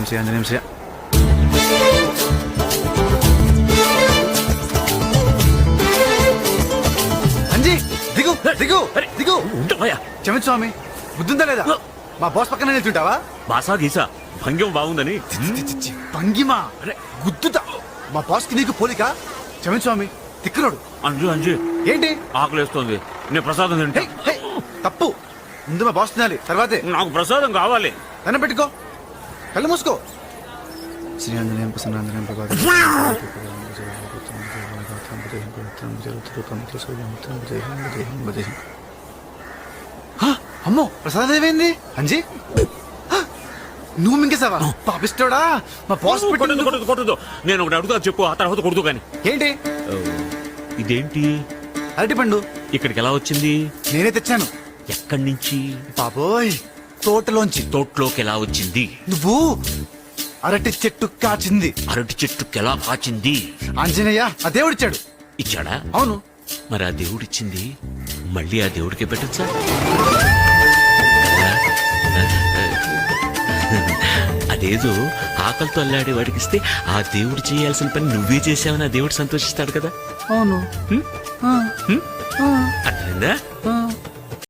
ఆంజనేయం శ్రీ ఆంజనేయం శ్రీ. అంజీ దిగు దిగు దిగు. క్షమించు స్వామి, బుద్ధుందా లేదా? మా బాస్ పక్కన నిల్చుంటావా? బాసా గీసా భంగ్యం బాగుందని. భంగిమా గుద్దుతా. మా బాస్ కి నీకు పోలిక? క్షమించు స్వామి, తిక్కునోడు. అంజు అంజు ఏంటి ఆకలేస్తోంది, నేను ప్రసాదం తింటా. హే, తప్పు. ముందు మా బాస్ తినాలి, తర్వాతే. నాకు ప్రసాదం కావాలి. దండం పెట్టుకో, కళ్ళు మూసుకో. శ్రీ ఆంజనేయం ప్రసన్నాంజనేయం అమ్మో, ప్రసాదం ఏమైంది? అంజీ నువ్వు మింగేసావా? పాపిస్తోడా, మా బాస్ కొట్టదు. నేను ఒకటి అడుగుతా, చెప్పు, ఆ తర్వాత కొడుతూ కానీ. ఏంటి? ఇదేంటి? అరటి పండు. ఇక్కడికి ఎలా వచ్చింది? నేనే తెచ్చాను. ఎక్కడి నుంచి? బాబోయ్, తోటలోంచి. తోటలోకి ఎలా వచ్చింది? నువ్వు అరటి చెట్టు కాచింది. అరటి చెట్టుకి ఎలా కాచింది? ఆంజనేయ ఆ దేవుడిచ్చాడు. ఇచ్చాడా? అవును. మరి ఆ దేవుడిచ్చింది మళ్ళీ ఆ దేవుడికే పెట్టచ్చా? అదేదో ఆకలితో అల్లాడే వాడికిస్తే ఆ దేవుడు చేయాల్సిన పని నువ్వే చేసావని ఆ దేవుడు సంతోషిస్తాడు కదా. అవును. అర్థమైందా?